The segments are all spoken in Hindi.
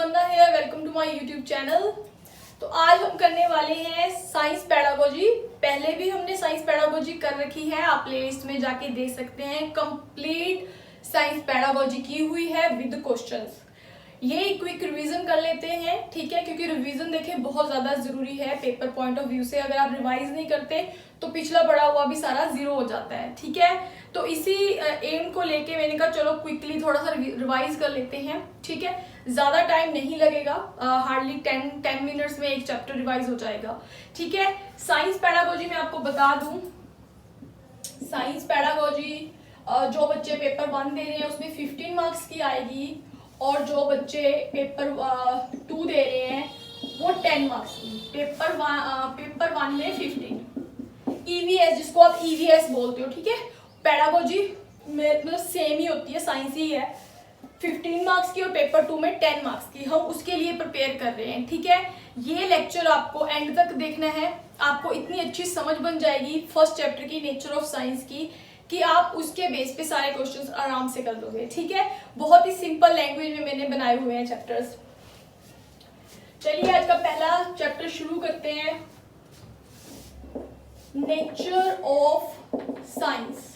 सुगंधा है, welcome to my YouTube channel. तो आज हम करने वाले हैं साइंस पेडागोजी। पहले भी हमने साइंस पेडागोजी कर रखी है, आप प्लेलिस्ट में जाके देख सकते हैं। कंप्लीट साइंस पेडागोजी की हुई है विद क्वेश्चंस। ये क्विक रिवीजन कर लेते हैं, ठीक है, क्योंकि रिवीजन देखें बहुत ज्यादा जरूरी है पेपर पॉइंट ऑफ व्यू से। अगर आप रिवाइज नहीं करते तो पिछला पढ़ा हुआ भी सारा जीरो हो जाता है, ठीक है। तो इसी एम को लेके मैंने कहा चलो क्विकली थोड़ा सा रिवाइज कर लेते हैं, ठीक है। ज्यादा टाइम नहीं लगेगा, हार्डली 10 मिनट्स में एक चैप्टर रिवाइज हो जाएगा, ठीक है। साइंस पेडागोजी में आपको बता दूं, साइंस पेडागोजी जो बच्चे पेपर 1 दे रहे हैं उसमें 15 मार्क्स की आएगी, और जो बच्चे पेपर 2 दे रहे हैं वो 10 मार्क्स की। पेपर 1 में 15 ईवीएस, जिसको आप ईवीएस बोलते हो, ठीक है। पेडागोजी में मतलब सेम ही होती है, साइंस ही है। 15 मार्क्स की और पेपर 2 में 10 मार्क्स की, हम उसके लिए प्रिपेयर कर रहे हैं, ठीक है। ये लेक्चर आपको एंड तक देखना है, आपको इतनी अच्छी समझ बन जाएगी फर्स्ट चैप्टर की, नेचर ऑफ साइंस की, कि आप उसके बेस पे सारे क्वेश्चंस आराम से कर लोगे, ठीक है। बहुत ही सिंपल लैंग्वेज में मैंने बनाए हुए हैं चैप्टर्स। चलिए आज का पहला चैप्टर शुरू करते हैं, नेचर ऑफ साइंस,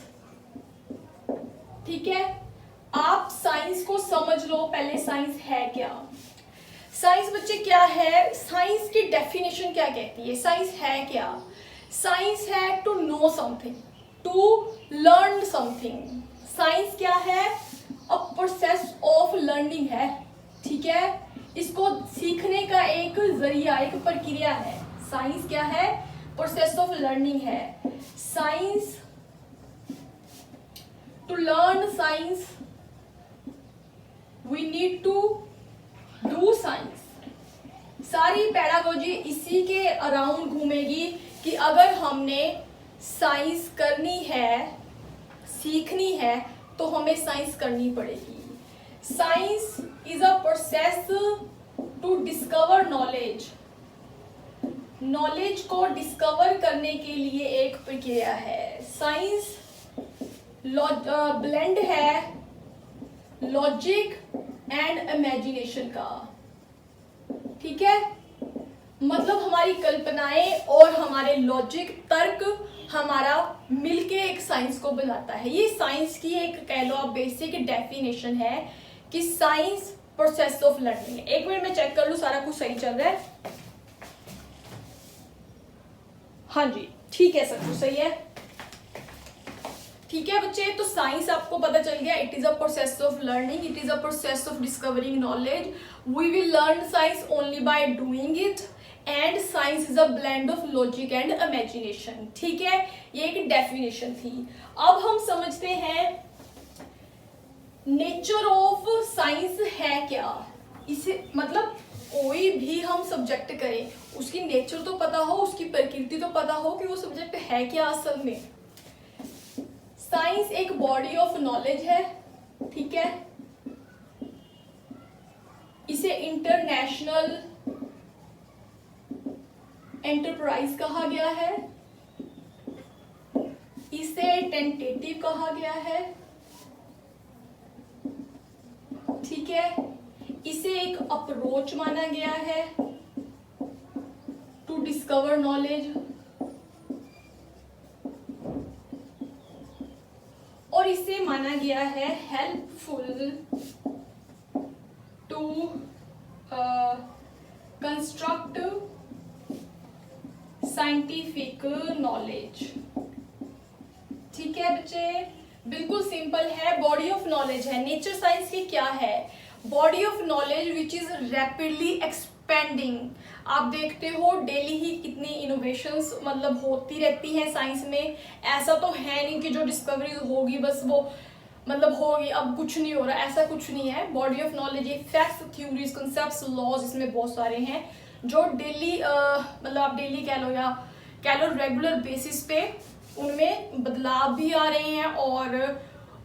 ठीक है। आप साइंस को समझ लो पहले, साइंस है क्या। साइंस बच्चे क्या है, साइंस की डेफिनेशन क्या कहती है, साइंस है क्या। साइंस है to know something, to learn something. Science क्या है, अ प्रोसेस ऑफ लर्निंग है, ठीक है। इसको सीखने का एक जरिया, एक प्रक्रिया है। साइंस क्या है, प्रोसेस ऑफ लर्निंग है। Science, to learn science we need to do science. सारी पेडागोजी इसी के अराउंड घूमेगी कि अगर हमने साइंस करनी है, सीखनी है, तो हमें साइंस करनी पड़ेगी। Science is a process to discover knowledge. Knowledge को डिस्कवर करने के लिए एक प्रक्रिया है। साइंस ब्लेंड है लॉजिक एंड इमेजिनेशन का, ठीक है। मतलब हमारी कल्पनाएं और हमारे लॉजिक, तर्क हमारा मिलके एक साइंस को बनाता है। ये साइंस की एक कह लो आप बेसिक डेफिनेशन है कि साइंस प्रोसेस ऑफ लर्निंग है। एक मिनट में चेक कर लूं सारा कुछ सही चल रहा है। हाँ जी ठीक है, सब कुछ सही है, ठीक है बच्चे। तो साइंस आपको पता चल गया, it is a process of learning, it is a process of discovering knowledge. We will learn science only by doing it, and science is a blend of logic and imagination, ठीक है। ये एक डेफिनेशन थी। अब हम समझते हैं नेचर ऑफ साइंस है क्या। इसे मतलब कोई भी हम सब्जेक्ट करें, उसकी नेचर तो पता हो, उसकी प्रकृति तो पता हो कि वो सब्जेक्ट है क्या असल में। साइंस एक बॉडी ऑफ नॉलेज है, ठीक है। इसे इंटरनेशनल एंटरप्राइज कहा गया है, इसे टेंटेटिव कहा गया है, ठीक है। इसे एक अप्रोच माना गया है टू डिस्कवर नॉलेज, और इसे माना गया है helpful to construct scientific knowledge, ठीक है बच्चे। बिल्कुल सिंपल है, बॉडी ऑफ नॉलेज है। नेचर साइंस की क्या है, body of knowledge which is rapidly expanding. आप देखते हो डेली ही कितनी इनोवेशंस मतलब होती रहती हैं साइंस में। ऐसा तो है नहीं कि जो डिस्कवरी होगी बस वो मतलब होगी, अब कुछ नहीं हो रहा, ऐसा कुछ नहीं है। बॉडी ऑफ नॉलेज, ये फैक्ट्स, थ्योरीज, कांसेप्ट्स, लॉज इसमें बहुत सारे हैं जो डेली मतलब आप डेली कह लो या कह लो रेगुलर बेसिस पे उनमें बदलाव भी आ रहे हैं और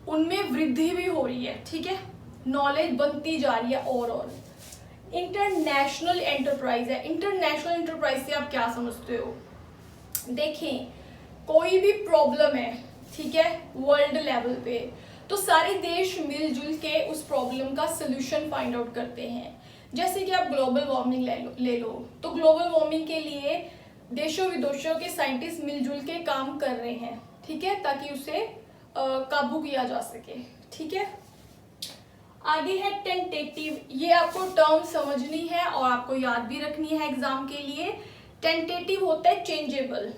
उनमें वृद्धि भी हो रही है, ठीक है। नॉलेज बनती जा रही है और इंटरनेशनल एंटरप्राइज है। इंटरनेशनल एंटरप्राइज से आप क्या समझते हो, देखें कोई भी प्रॉब्लम है, ठीक है, वर्ल्ड लेवल पे, तो सारे देश मिलजुल के उस प्रॉब्लम का सोल्यूशन फाइंड आउट करते हैं। जैसे कि आप ग्लोबल वार्मिंग ले लो तो ग्लोबल वार्मिंग के लिए देशों विदेशों के साइंटिस्ट मिलजुल के काम कर रहे हैं, ठीक है, ताकि उसे काबू किया जा सके, ठीक है। आगे है टेंटेटिव। ये आपको टर्म समझनी है और आपको याद भी रखनी है एग्जाम के लिए। टेंटेटिव होता है चेंजेबल।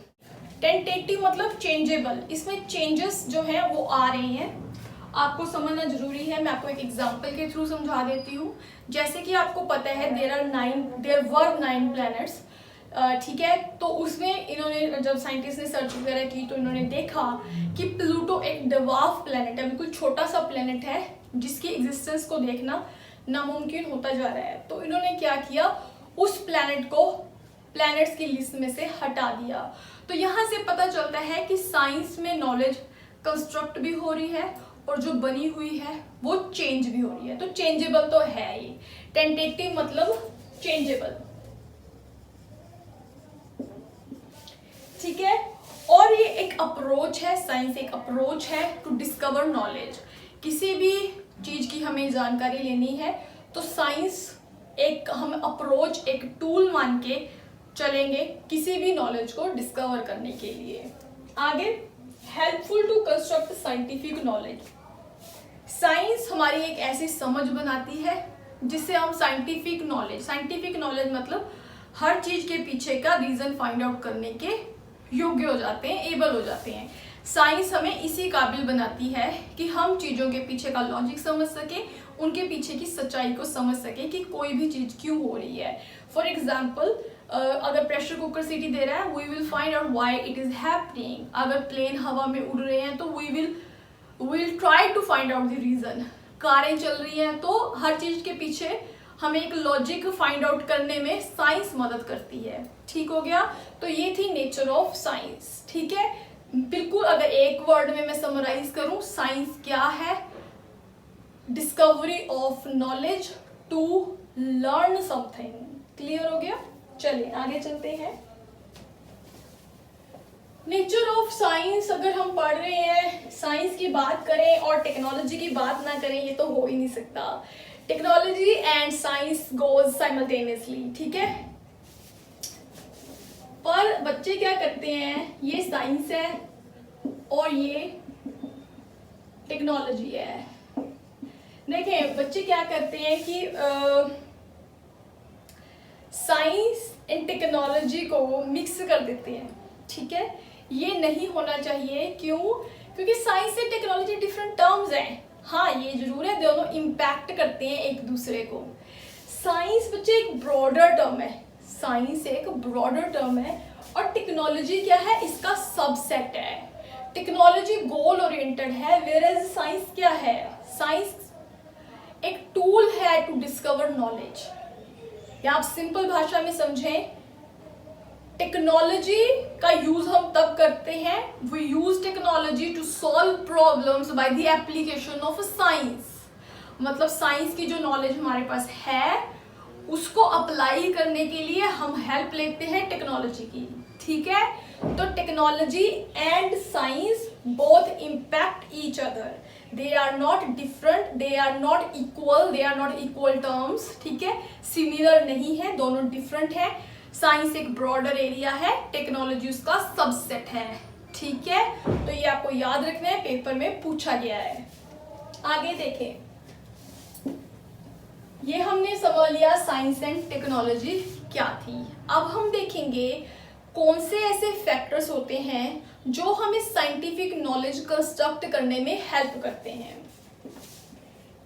टेंटेटिव मतलब चेंजेबल, इसमें चेंजेस जो है वो आ रहे हैं, आपको समझना जरूरी है। मैं आपको एक एग्जांपल के थ्रू समझा देती हूँ। जैसे कि आपको पता है देयर वर 9 प्लैनेट्स, ठीक है। तो उसमें इन्होंने जब साइंटिस्ट ने सर्च वगैरह की तो इन्होंने देखा कि प्लूटो एक डवार्फ प्लैनेट है, बिल्कुल छोटा सा प्लैनेट है जिसकी एग्जिस्टेंस को देखना नामुमकिन होता जा रहा है। तो इन्होंने क्या किया, उस प्लैनेट को प्लैनेट्स की लिस्ट में से हटा दिया। तो यहाँ से पता चलता है कि साइंस में नॉलेज कंस्ट्रक्ट भी हो रही है और जो बनी हुई है वो चेंज भी हो रही है। तो चेंजेबल तो है ये, टेंटेटिव मतलब चेंजेबल, ठीक है। और ये एक अप्रोच है, साइंस एक अप्रोच है टू डिस्कवर नॉलेज। किसी भी चीज की हमें जानकारी लेनी है तो साइंस एक हम अप्रोच, एक टूल मान के चलेंगे किसी भी नॉलेज को डिस्कवर करने के लिए। आगे, helpful to construct scientific knowledge. Science हमारी एक ऐसी समझ बनाती है जिससे हम साइंटिफिक नॉलेज मतलब हर चीज के पीछे का रीजन फाइंड आउट करने के योग्य हो जाते हैं, एबल हो जाते हैं। साइंस हमें इसी काबिल बनाती है कि हम चीजों के पीछे का लॉजिक समझ सके, उनके पीछे की सच्चाई को समझ सके कि कोई भी चीज क्यों हो रही है। फॉर एग्जाम्पल, अगर प्रेशर कुकर सीटी दे रहा है, we will find out why it is happening. अगर प्लेन हवा में उड़ रहे हैं तो we will try to find out the reason. कारें चल रही हैं तो हर चीज के पीछे हमें एक लॉजिक फाइंड आउट करने में साइंस मदद करती है, ठीक हो गया। तो ये थी नेचर ऑफ साइंस, ठीक है। बिल्कुल अगर एक वर्ड में मैं समराइज करूं, साइंस क्या है? Discovery of knowledge to learn something. Clear हो गया? चलिए आगे चलते हैं। नेचर ऑफ साइंस अगर हम पढ़ रहे हैं, साइंस की बात करें और टेक्नोलॉजी की बात ना करें, ये तो हो ही नहीं सकता। Technology and science goes simultaneously, ठीक है। पर बच्चे क्या करते हैं, ये साइंस है और ये टेक्नोलॉजी है। देखें बच्चे क्या करते हैं कि साइंस एंड टेक्नोलॉजी को मिक्स कर देते हैं, ठीक है। ये नहीं होना चाहिए। क्यों? क्योंकि science and technology different terms हैं। हाँ, ये जरूर है, दोनों इम्पैक्ट करते हैं एक दूसरे को। साइंस बच्चे एक ब्रॉडर टर्म है, साइंस एक ब्रॉडर टर्म है और टेक्नोलॉजी क्या है, इसका सबसेट है। टेक्नोलॉजी गोल ओरिएंटेड है, वेयरएज साइंस क्या है, साइंस एक टूल है टू डिस्कवर नॉलेज। या आप सिंपल भाषा में समझें, टेक्नोलॉजी का यूज हम तब करते हैं, we use technology to solve problems by the application of science. मतलब साइंस की जो नॉलेज हमारे पास है उसको अप्लाई करने के लिए हम हेल्प लेते हैं टेक्नोलॉजी की, ठीक है। तो technology and science both impact each other, they are not different, they are not equal, they are not equal terms, ठीक है। सिमिलर नहीं है, दोनों डिफरेंट है। साइंस एक ब्रॉडर एरिया है, टेक्नोलॉजी उसका सबसेट है, ठीक है। तो ये आपको याद रखना है, पेपर में पूछा गया है। आगे देखें, ये हमने समझ लिया साइंस एंड टेक्नोलॉजी क्या थी। अब हम देखेंगे कौन से ऐसे फैक्टर्स होते हैं जो हमें साइंटिफिक नॉलेज कंस्ट्रक्ट करने में हेल्प करते हैं।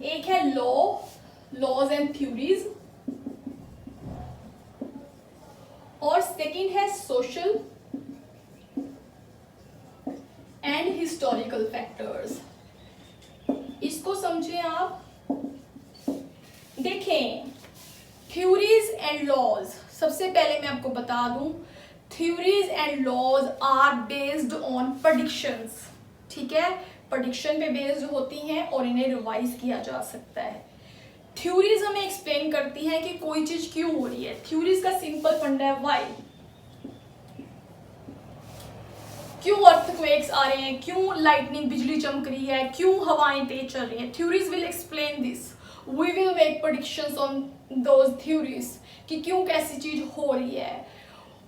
एक है लॉज एंड थ्योरीज, और सेकंड है सोशल एंड हिस्टोरिकल फैक्टर्स। इसको समझें आप। देखें, थ्योरीज एंड लॉज, सबसे पहले मैं आपको बता दूं, theories and laws are based on predictions, ठीक है। प्रेडिक्शन पे बेस्ड होती हैं और इन्हें रिवाइज किया जा सकता है। थ्योरीज हमें एक्सप्लेन करती हैं कि कोई चीज क्यों हो रही है। थ्योरीज का सिंपल फंडा है व्हाई, क्यों अर्थक्वेक्स आ रहे हैं, क्यों लाइटनिंग बिजली चमक रही है, क्यों हवाएं तेज चल रही हैं। Theories will explain this, we will make predictions on those theories कि क्यों कैसी चीज हो रही है।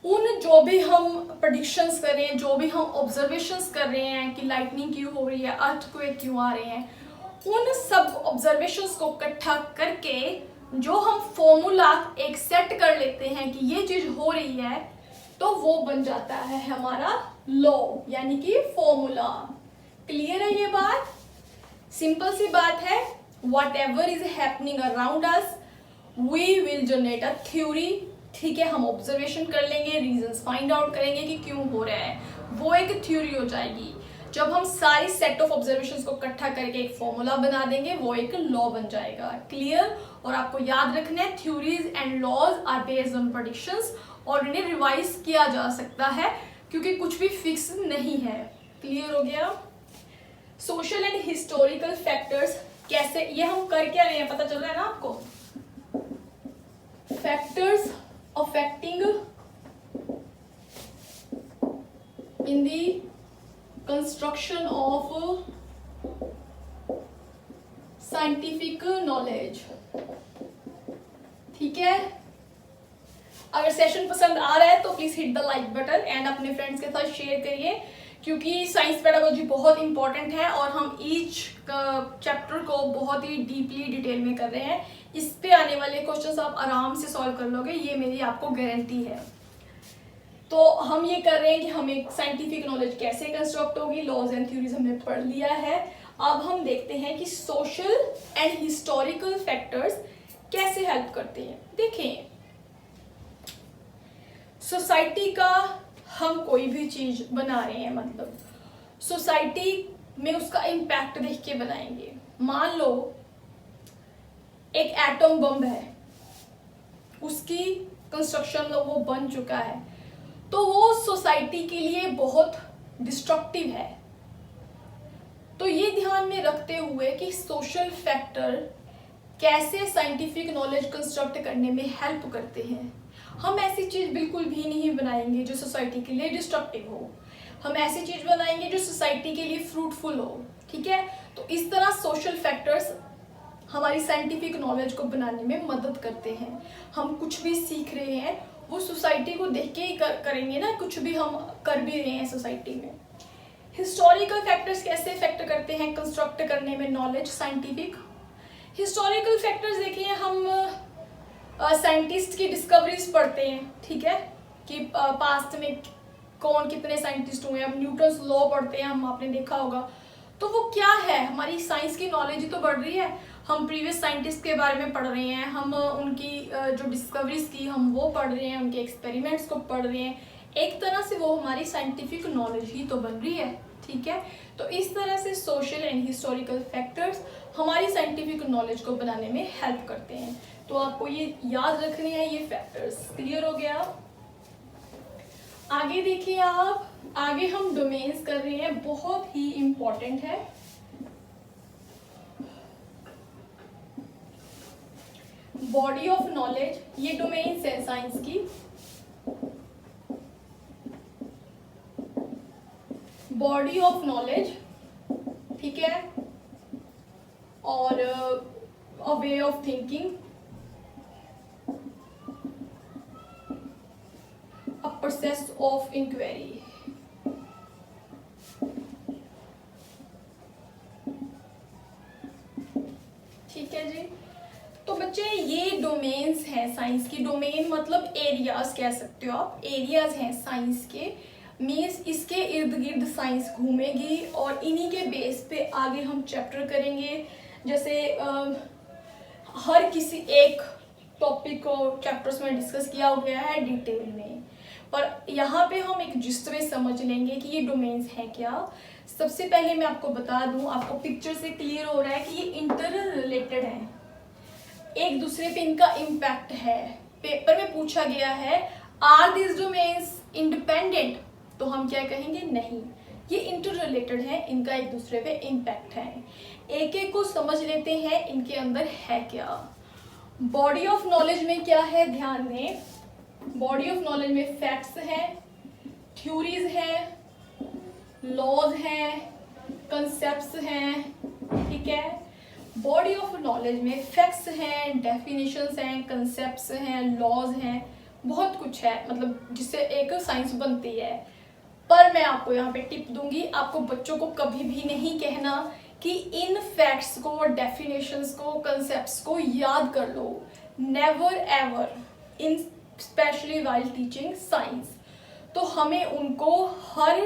उन जो भी हम प्रेडिक्शंस कर रहे हैं, जो भी हम ऑब्जर्वेशंस कर रहे हैं कि लाइटनिंग क्यों हो रही है, अर्थक्वेक क्यों आ रहे हैं, उन सब ऑब्जर्वेशंस को इकट्ठा करके जो हम फॉर्मूला एक सेट कर लेते हैं कि ये चीज हो रही है, तो वो बन जाता है हमारा लॉ, यानी कि फॉर्मूला। क्लियर है ये बात? सिंपल सी बात है, whatever is happening around us, we will generate a theory। ठीक है, हम ऑब्जर्वेशन कर लेंगे, रीजंस फाइंड आउट करेंगे कि क्यों हो रहा है, वो एक थ्योरी हो जाएगी। जब हम सारी सेट ऑफ ऑब्जर्वेशंस को इकट्ठा करके एक फॉर्मूला बना देंगे, वो एक लॉ बन जाएगा। क्लियर? और आपको याद रखना है, theories and laws are based on predictions, और इन्हें रिवाइज किया जा सकता है क्योंकि कुछ भी फिक्स नहीं है। क्लियर हो गया? सोशल एंड हिस्टोरिकल फैक्टर्स कैसे, ये हम कर क्या रहे हैं पता चल रहा है ना आपको? Factors affecting in the construction of scientific knowledge. ठीक है, अगर सेशन पसंद आ रहा है तो please hit the like button and अपने फ्रेंड्स के साथ शेयर करिए, क्योंकि साइंस पेडागोजी बहुत इंपॉर्टेंट है और हम ईच चैप्टर को बहुत ही डीपली डिटेल में कर रहे हैं। इस पे आने वाले क्वेश्चंस आप आराम से सॉल्व कर लोगे, ये मेरी आपको गारंटी है। तो हम ये कर रहे हैं कि हमें साइंटिफिक नॉलेज कैसे कंस्ट्रक्ट होगी, लॉज एंड थ्योरीज हमने पढ़ लिया है। अब हम देखते हैं कि सोशल एंड हिस्टोरिकल फैक्टर्स कैसे हेल्प करते हैं। देखें, सोसाइटी का हम कोई भी चीज बना रहे हैं, मतलब सोसाइटी में उसका इम्पैक्ट देख के बनाएंगे। मान लो एक एटम बम है, उसकी कंस्ट्रक्शन वो बन चुका है, तो वो सोसाइटी के लिए बहुत डिस्ट्रक्टिव है। तो ये ध्यान में रखते हुए कि सोशल फैक्टर कैसे साइंटिफिक नॉलेज कंस्ट्रक्ट करने में हेल्प करते हैं, हम ऐसी चीज बिल्कुल भी नहीं बनाएंगे जो सोसाइटी के लिए डिस्ट्रक्टिव हो। हम ऐसी चीज बनाएंगे जो सोसाइटी के लिए फ्रूटफुल हो। ठीक है, तो इस तरह सोशल फैक्टर्स हमारी साइंटिफिक नॉलेज को बनाने में मदद करते हैं। हम कुछ भी सीख रहे हैं वो सोसाइटी को देख के ही करेंगे ना, कुछ भी हम कर भी रहे हैं सोसाइटी में। हिस्टोरिकल फैक्टर्स कैसे इफेक्ट करते हैं कंस्ट्रक्ट करने में नॉलेज साइंटिफिक? हिस्टोरिकल फैक्टर्स देखिए, हम साइंटिस्ट की डिस्कवरीज पढ़ते हैं, ठीक है, कि पास्ट में कौन कितने साइंटिस्ट हुए। अब न्यूटन्स लॉ पढ़ते हैं हम, आपने देखा होगा। तो वो क्या है, हमारी साइंस की नॉलेज ही तो बढ़ रही है। हम प्रीवियस साइंटिस्ट के बारे में पढ़ रहे हैं, हम उनकी जो डिस्कवरीज की हम वो पढ़ रहे हैं, उनके एक्सपेरिमेंट्स को पढ़ रहे हैं। एक तरह से वो हमारी साइंटिफिक नॉलेज ही तो बन रही है। ठीक है, तो इस तरह से सोशल एंड हिस्टोरिकल फैक्टर्स हमारी साइंटिफिक नॉलेज को बनाने में हेल्प करते हैं। तो आपको ये याद रखने हैं ये फैक्टर्स। क्लियर हो गया? आगे देखिए आप, आगे हम डोमेन्स कर रहे हैं, बहुत ही इंपॉर्टेंट है। बॉडी ऑफ नॉलेज, ये डोमेन्स है साइंस की। बॉडी ऑफ नॉलेज, ठीक है, और a way of thinking, a process of inquiry. ठीक है जी, तो बच्चे ये डोमेन्स हैं साइंस की। डोमेन मतलब एरियाज कह सकते हो आप, एरियाज हैं साइंस के। मीन्स इसके इर्द गिर्द साइंस घूमेगी और इन्हीं के बेस पे आगे हम चैप्टर करेंगे। जैसे हर किसी एक टॉपिक को चैप्टर्स में डिस्कस किया गया है डिटेल में, पर यहाँ पे हम एक जिस्ट में समझ लेंगे कि ये डोमेन्स हैं क्या। सबसे पहले मैं आपको बता दूं, आपको पिक्चर से क्लियर हो रहा है कि ये इंटर रिलेटेड है, एक दूसरे पे इनका इम्पैक्ट है। पेपर में पूछा गया है आर दिस डोमेन्स इंडिपेंडेंट, तो हम क्या कहेंगे, नहीं, ये इंटर रिलेटेड है, इनका एक दूसरे पे इम्पैक्ट है। एक एक को समझ लेते हैं इनके अंदर है क्या। बॉडी ऑफ नॉलेज में क्या है, ध्यान दें। बॉडी ऑफ नॉलेज में फैक्ट्स हैं, थ्योरीज हैं, लॉज हैं, कंसेप्ट्स हैं, ठीक है। बॉडी ऑफ नॉलेज में फैक्ट्स हैं, डेफिनेशंस हैं, कंसेप्ट्स हैं, लॉज हैं, बहुत कुछ है, मतलब जिससे एक साइंस बनती है। पर मैं आपको यहाँ पे टिप दूंगी, आपको बच्चों को कभी भी नहीं कहना कि इन फैक्ट्स को, डेफिनेशंस को, कंसेप्ट्स को याद कर लो। Never ever, in specially while teaching science. तो हमें उनको हर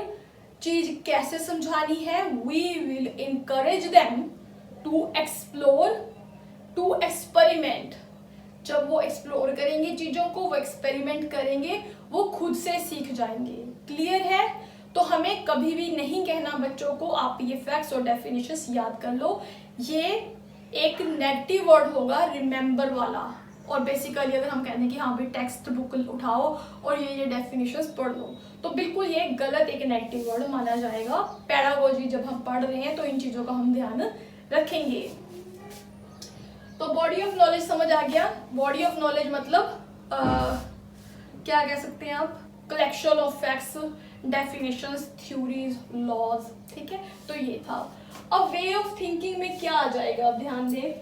चीज कैसे समझानी है, we will encourage them to explore, to experiment. जब वो एक्सप्लोर करेंगे चीजों को, वो एक्सपेरिमेंट करेंगे, वो खुद से सीख जाएंगे। क्लियर है? तो हमें कभी भी नहीं कहना बच्चों को आप ये फैक्ट्स और डेफिनेशंस याद कर लो। ये एक नेगेटिव वर्ड होगा, रिमेंबर वाला। और बेसिकली अगर हम कहते हैं कि हाँ भाई टेक्स्ट बुक उठाओ और ये डेफिनेशंस पढ़ लो, तो बिल्कुल ये गलत एक नेगेटिव वर्ड माना जाएगा। पैडागोजी जब हम पढ़ रहे हैं तो इन चीजों का हम ध्यान रखेंगे। तो बॉडी ऑफ नॉलेज समझ आ गया। बॉडी ऑफ नॉलेज मतलब क्या कह सकते हैं आप, collection of facts, definitions, theories, laws. ठीक है, तो ये था। अब वे ऑफ थिंकिंग में क्या आ जाएगा, अब ध्यान दें,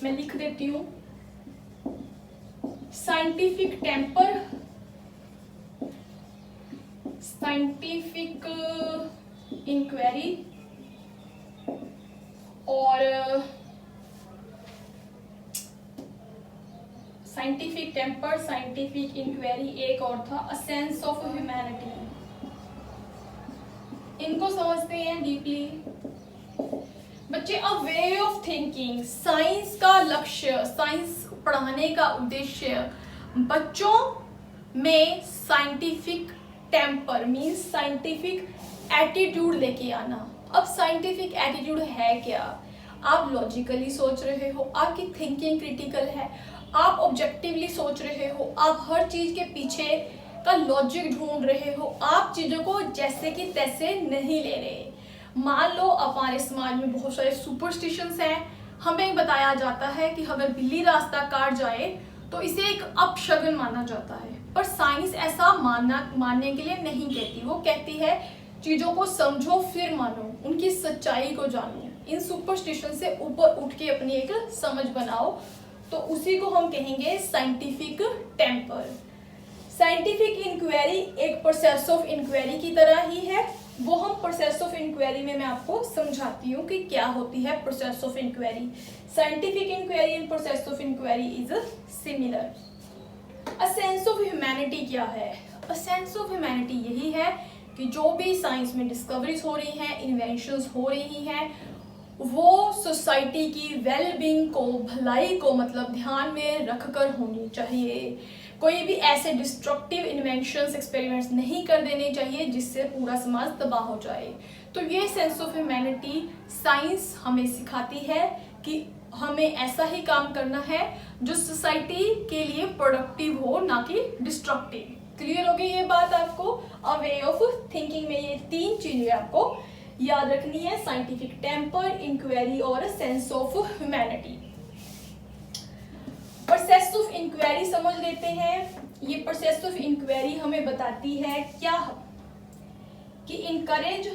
मैं लिख देती हूँ। साइंटिफिक टेम्पर, साइंटिफिक इंक्वायरी और साइंटिफिक टेम्पर, साइंटिफिक इंक्वायरी, एक और था अ सेंस ऑफ ह्यूमैनिटी। इनको समझते हैं डीपली बच्चे। A way of thinking, science का लक्ष्य, साइंस पढ़ाने का उद्देश्य बच्चों में scientific temper means scientific attitude लेके आना। अब साइंटिफिक एटीट्यूड है क्या? आप लॉजिकली सोच रहे हो, आपकी थिंकिंग क्रिटिकल है, आप ऑब्जेक्टिवली सोच रहे हो, आप हर चीज के पीछे का लॉजिक ढूंढ रहे हो, आप चीजों को जैसे कि तैसे नहीं ले रहे। मान लो हमारे समाज में बहुत सारे सुपरस्टिशंस हैं, हमें बताया जाता है कि अगर बिल्ली रास्ता काट जाए तो इसे एक अपशगुन माना जाता है, पर साइंस ऐसा मानने के लिए नहीं कहती। वो कहती है चीजों को समझो फिर मानो, उनकी सच्चाई को जानो, इन सुपरस्टिशन से ऊपर उठ के अपनी एक समझ बनाओ। तो उसी को हम कहेंगे साइंटिफिक टेम्पर। साइंटिफिक इंक्वायरी एक प्रोसेस ऑफ इंक्वायरी की तरह ही है। वो हम प्रोसेस ऑफ इंक्वायरी में मैं आपको समझाती हूँ कि क्या होती है process of inquiry. Scientific inquiry and process of inquiry is similar. A sense of humanity क्या है? अ सेंस ऑफ ह्यूमैनिटी यही है कि जो भी साइंस में डिस्कवरीज हो रही हैं, इन्वेंशंस हो रही हैं, वो सोसाइटी की वेलबींग को, भलाई को मतलब ध्यान में रखकर होनी चाहिए। कोई भी ऐसे डिस्ट्रक्टिव इन्वेंशंस, एक्सपेरिमेंट्स नहीं कर देने चाहिए जिससे पूरा समाज तबाह हो जाए। तो ये सेंस ऑफ ह्यूमैनिटी साइंस हमें सिखाती है कि हमें ऐसा ही काम करना है जो सोसाइटी के लिए प्रोडक्टिव हो, ना कि डिस्ट्रक्टिव। क्लियर हो गई ये बात आपको? अ वे ऑफ थिंकिंग में ये तीन चीजें आपको याद रखनी है, साइंटिफिक टेम्पर, इंक्वायरी और sense of humanity. Process of inquiry समझ लेते हैं। ये प्रोसेस ऑफ इंक्वायरी हमें बताती है क्या कि इनकरेज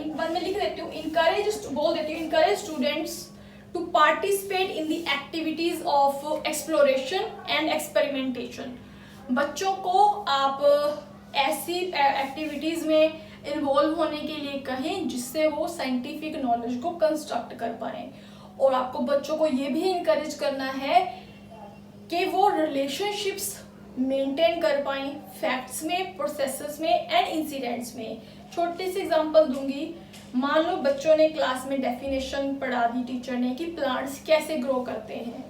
में लिख देती हूँ, इनकरेज बोल देती हूँ, encourage students to participate in the activities of exploration and experimentation. बच्चों को आप ऐसी एक्टिविटीज में इन्वॉल्व होने के लिए कहें जिससे वो साइंटिफिक नॉलेज को कंस्ट्रक्ट कर पाए। और आपको बच्चों को ये भी इनकरेज करना है कि वो रिलेशनशिप्स मेंटेन कर पाए फैक्ट्स में, प्रोसेसेस में एंड इंसिडेंट्स में। छोटी सी एग्जांपल दूंगी। मान लो बच्चों ने क्लास में डेफिनेशन पढ़ा दी टीचर ने कि प्लांट्स कैसे ग्रो करते हैं,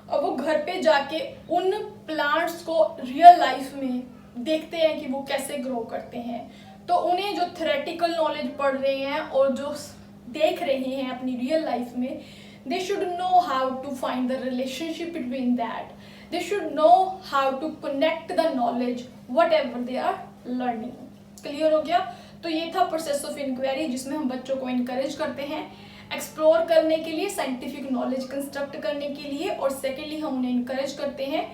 और वो घर पे जाके उन प्लांट्स को रियल लाइफ में देखते हैं कि वो कैसे ग्रो करते हैं। तो उन्हें जो थ्योरेटिकल नॉलेज पढ़ रहे हैं और जो देख रहे हैं अपनी रियल लाइफ में, they should know how to find the relationship between that, they should know how to connect the knowledge whatever they are learning. Clear हो गया? तो ये था प्रोसेस ऑफ इंक्वायरी जिसमें हम बच्चों को इनकरेज करते हैं एक्सप्लोर करने के लिए, साइंटिफिक नॉलेज कंस्ट्रक्ट करने के लिए, और सेकेंडली हम उन्हें इनकरेज करते हैं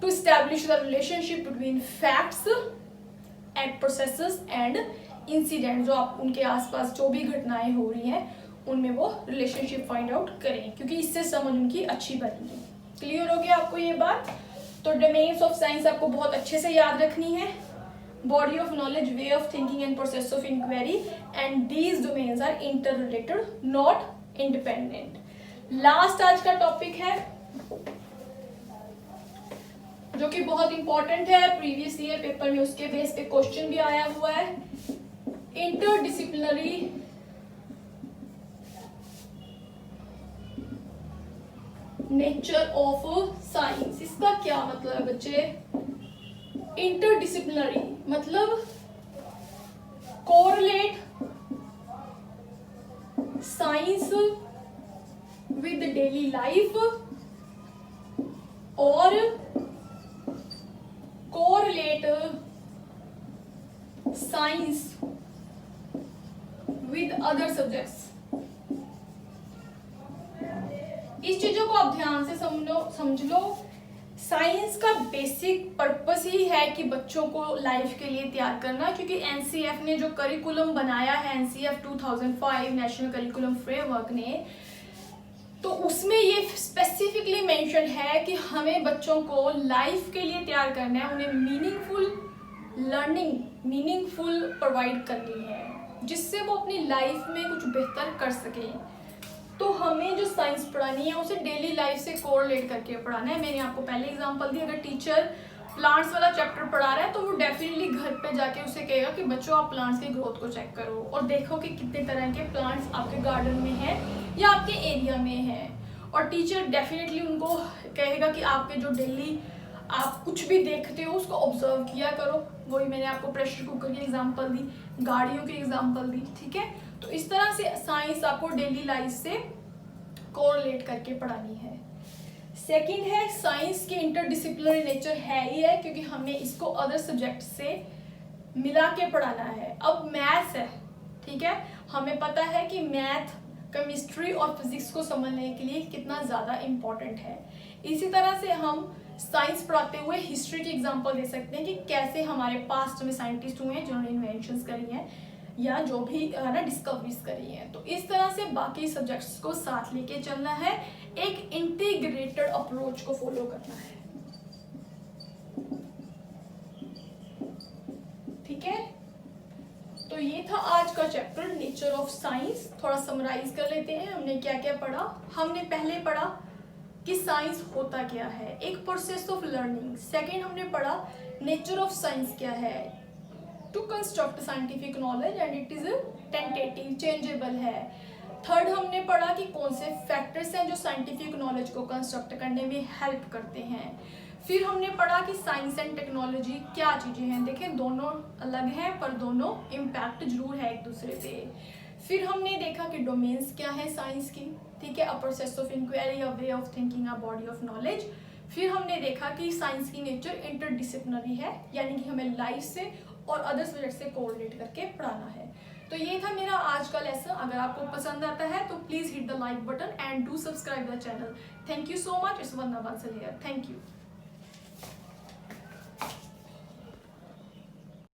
to establish the relationship between facts and processes and incident, जो आप उनके आसपास जो भी घटनाएं हो रही हैं उनमें वो रिलेशनशिप फाइंड आउट करें, क्योंकि इससे समझ उनकी अच्छी बनेगी। क्लियर हो गया आपको ये बात? तो डोमेन्स ऑफ साइंस आपको बहुत अच्छे से याद रखनी है। Body of knowledge, way of thinking and process of inquiry, and these domains are interrelated, not independent. Last आज का टॉपिक है जो कि बहुत इंपॉर्टेंट है, प्रीवियस ईयर पेपर में उसके बेस पे क्वेश्चन भी आया हुआ है। Interdisciplinary nature of science. इसका क्या मतलब है बच्चे? इंटरडिसिप्लिनरी मतलब correlate science with daily life और correlate science with other subjects. इस चीजों को आप ध्यान से समझ लो। साइंस का बेसिक पर्पस ही है कि बच्चों को लाइफ के लिए तैयार करना, क्योंकि एनसीएफ ने जो करिकुलम बनाया है, एनसीएफ 2005 नेशनल करिकुलम फ्रेमवर्क ने, तो उसमें ये स्पेसिफिकली मेंशन है कि हमें बच्चों को लाइफ के लिए तैयार करना है, उन्हें मीनिंगफुल लर्निंग, मीनिंगफुल प्रोवाइड करनी है, जिससे वो अपनी लाइफ में कुछ बेहतर कर सकें। तो हमें जो साइंस पढ़ानी है उसे डेली लाइफ से कोरिलेट करके पढ़ाना है। मैंने आपको पहले एग्जांपल दी, अगर टीचर प्लांट्स वाला चैप्टर पढ़ा रहा है तो वो डेफिनेटली घर पे जाके उसे कहेगा कि बच्चों आप प्लांट्स की ग्रोथ को चेक करो और देखो कि कितने तरह के प्लांट्स आपके गार्डन में हैं या आपके एरिया में हैं। और टीचर डेफिनेटली उनको कहेगा कि आपके जो डेली आप कुछ भी देखते हो उसको ऑब्जर्व किया करो। वही मैंने आपको प्रेशर कुकर की एग्जांपल दी, गाड़ियों की एग्जांपल दी, ठीक है। तो इस तरह से साइंस आपको डेली लाइफ से कोरिलेट करके पढ़ानी है। सेकंड है, साइंस की इंटरडिसिप्लिनरी नेचर है ही है, क्योंकि हमें इसको अदर सब्जेक्ट से मिला के पढ़ाना है। अब मैथ्स है, ठीक है, हमें पता है कि मैथ, केमिस्ट्री और फिजिक्स को समझने के लिए कितना ज़्यादा इम्पोर्टेंट है। इसी तरह से हम साइंस पढ़ाते हुए हिस्ट्री की एग्जांपल दे सकते हैं कि कैसे हमारे पास्ट में साइंटिस्ट हुए हैं जिन्होंने इन्वेंशंस करी हैं या जो भी है ना डिस्कवरीज करी हैं। तो इस तरह से बाकी सब्जेक्ट्स को साथ लेके चलना है, एक इंटीग्रेटेड अप्रोच को फॉलो करना है, ठीक है। तो ये था आज का चैप्टर नेचर ऑफ साइंस। थोड़ा समराइज कर लेते हैं, हमने क्या क्या पढ़ा। हमने पहले पढ़ा कि साइंस होता क्या है, एक प्रोसेस ऑफ लर्निंग। सेकेंड हमने पढ़ा नेचर ऑफ साइंस क्या है, to construct scientific knowledge and it is tentative, changeable है। थर्ड हमने पढ़ा कि कौन से फैक्टर्स हैं जो साइंटिफिक नॉलेज को कंस्ट्रक्ट करने में हेल्प करते हैं। फिर हमने पढ़ा कि साइंस एंड टेक्नोलॉजी क्या चीज़ें हैं। देखें दोनों अलग हैं पर दोनों इम्पैक्ट जरूर है एक दूसरे पे। फिर हमने देखा कि डोमेन्स क्या है साइंस की, ठीक है, a process of inquiry, a way of thinking, a body of knowledge. फिर हमने देखा कि साइंस की नेचर इंटरडिसिप्लिनरी है, यानी कि हमें लाइफ से और अदर सब्जेक्ट से कोरिलेट करके पढ़ाना है। तो ये था मेरा आज का लेसन। अगर आपको पसंद आता है तो please hit the like button and do subscribe the channel. Thank you so much. It's Vandana Bansal here. Thank you.